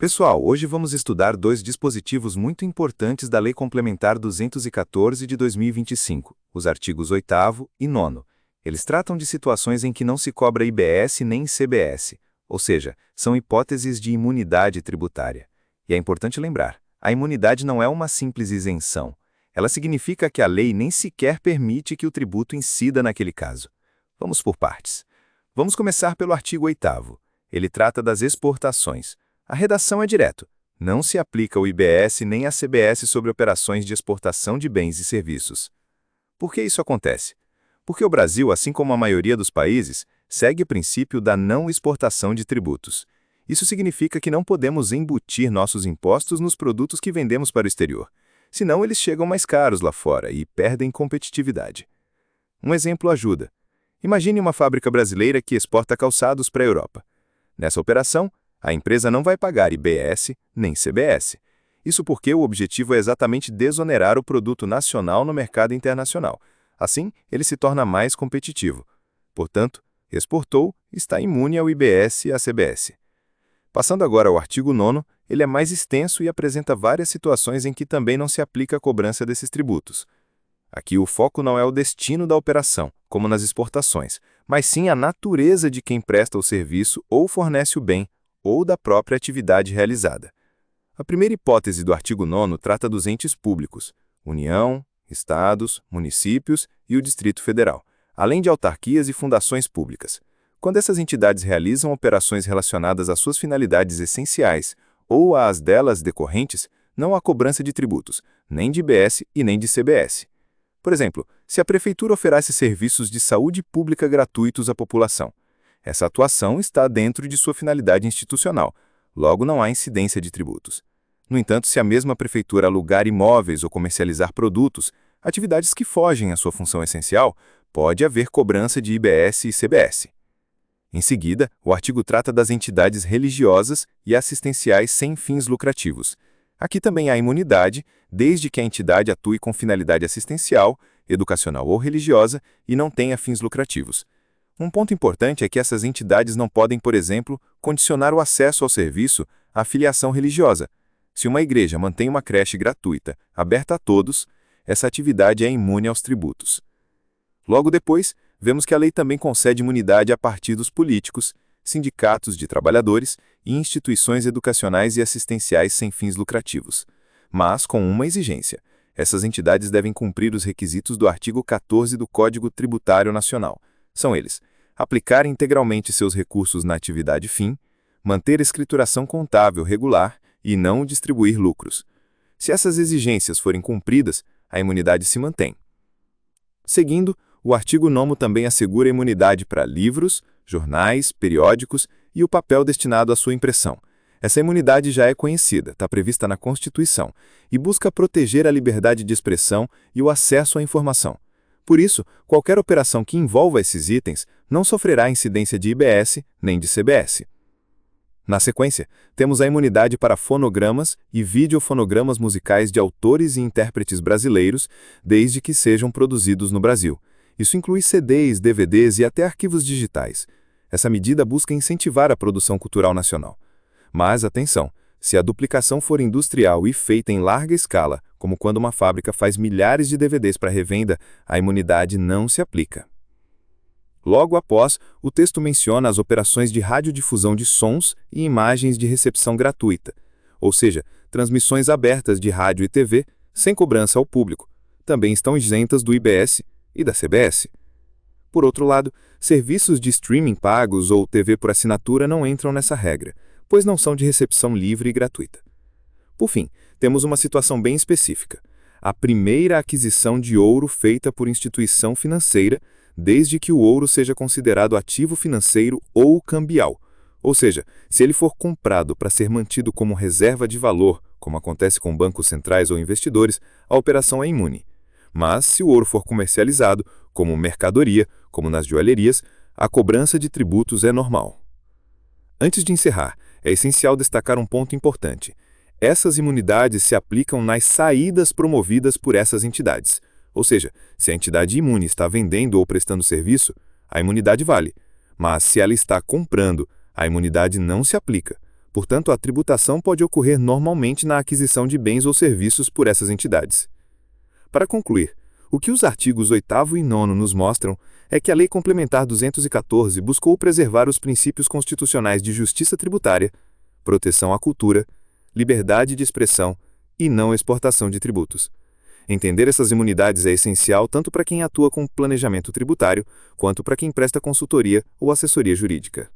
Pessoal, hoje vamos estudar dois dispositivos muito importantes da Lei Complementar 214 de 2025, os artigos 8º e 9º. Eles tratam de situações em que não se cobra IBS nem CBS, ou seja, são hipóteses de imunidade tributária. E é importante lembrar, a imunidade não é uma simples isenção. Ela significa que a lei nem sequer permite que o tributo incida naquele caso. Vamos por partes. Vamos começar pelo artigo 8º. Ele trata das exportações. A redação é direto. Não se aplica o IBS nem a CBS sobre operações de exportação de bens e serviços. Por que isso acontece? Porque o Brasil, assim como a maioria dos países, segue o princípio da não exportação de tributos. Isso significa que não podemos embutir nossos impostos nos produtos que vendemos para o exterior. Senão eles chegam mais caros lá fora e perdem competitividade. Um exemplo ajuda. Imagine uma fábrica brasileira que exporta calçados para a Europa. Nessa operação, a empresa não vai pagar IBS nem CBS. Isso porque o objetivo é exatamente desonerar o produto nacional no mercado internacional. Assim, ele se torna mais competitivo. Portanto, exportou, está imune ao IBS e à CBS. Passando agora ao artigo 9º, ele é mais extenso e apresenta várias situações em que também não se aplica a cobrança desses tributos. Aqui o foco não é o destino da operação, como nas exportações, mas sim a natureza de quem presta o serviço ou fornece o bem, ou da própria atividade realizada. A primeira hipótese do artigo 9º trata dos entes públicos, União, Estados, municípios e o Distrito Federal, além de autarquias e fundações públicas. Quando essas entidades realizam operações relacionadas às suas finalidades essenciais ou às delas decorrentes, não há cobrança de tributos, nem de IBS e nem de CBS. Por exemplo, se a prefeitura oferece serviços de saúde pública gratuitos à população, essa atuação está dentro de sua finalidade institucional, logo não há incidência de tributos. No entanto, se a mesma prefeitura alugar imóveis ou comercializar produtos, atividades que fogem à sua função essencial, pode haver cobrança de IBS e CBS. Em seguida, o artigo trata das entidades religiosas e assistenciais sem fins lucrativos. Aqui também há imunidade, desde que a entidade atue com finalidade assistencial, educacional ou religiosa e não tenha fins lucrativos. Um ponto importante é que essas entidades não podem, por exemplo, condicionar o acesso ao serviço à filiação religiosa. Se uma igreja mantém uma creche gratuita, aberta a todos, essa atividade é imune aos tributos. Logo depois, vemos que a lei também concede imunidade a partidos políticos, sindicatos de trabalhadores e instituições educacionais e assistenciais sem fins lucrativos. Mas com uma exigência: essas entidades devem cumprir os requisitos do artigo 14 do Código Tributário Nacional. São eles: aplicar integralmente seus recursos na atividade fim, manter escrituração contábil regular e não distribuir lucros. Se essas exigências forem cumpridas, a imunidade se mantém. Seguindo, o artigo 9º também assegura imunidade para livros, jornais, periódicos e o papel destinado à sua impressão. Essa imunidade já é conhecida, está prevista na Constituição, e busca proteger a liberdade de expressão e o acesso à informação. Por isso, qualquer operação que envolva esses itens não sofrerá incidência de IBS nem de CBS. Na sequência, temos a imunidade para fonogramas e videofonogramas musicais de autores e intérpretes brasileiros, desde que sejam produzidos no Brasil. Isso inclui CDs, DVDs e até arquivos digitais. Essa medida busca incentivar a produção cultural nacional. Mas, atenção, se a duplicação for industrial e feita em larga escala, como quando uma fábrica faz milhares de DVDs para revenda, a imunidade não se aplica. Logo após, o texto menciona as operações de radiodifusão de sons e imagens de recepção gratuita, ou seja, transmissões abertas de rádio e TV, sem cobrança ao público, também estão isentas do IBS e da CBS. Por outro lado, serviços de streaming pagos ou TV por assinatura não entram nessa regra, pois não são de recepção livre e gratuita. Por fim, temos uma situação bem específica: a primeira aquisição de ouro feita por instituição financeira, desde que o ouro seja considerado ativo financeiro ou cambial. Ou seja, se ele for comprado para ser mantido como reserva de valor, como acontece com bancos centrais ou investidores, a operação é imune. Mas, se o ouro for comercializado como mercadoria, como nas joalherias, a cobrança de tributos é normal. Antes de encerrar, é essencial destacar um ponto importante. Essas imunidades se aplicam nas saídas promovidas por essas entidades. Ou seja, se a entidade imune está vendendo ou prestando serviço, a imunidade vale. Mas se ela está comprando, a imunidade não se aplica, Portanto, a tributação pode ocorrer normalmente na aquisição de bens ou serviços por essas entidades. Para concluir, o que os artigos 8º e 9º nos mostram é que a Lei Complementar 214 buscou preservar os princípios constitucionais de justiça tributária, proteção à cultura, liberdade de expressão e não exportação de tributos. Entender essas imunidades é essencial tanto para quem atua com planejamento tributário, quanto para quem presta consultoria ou assessoria jurídica.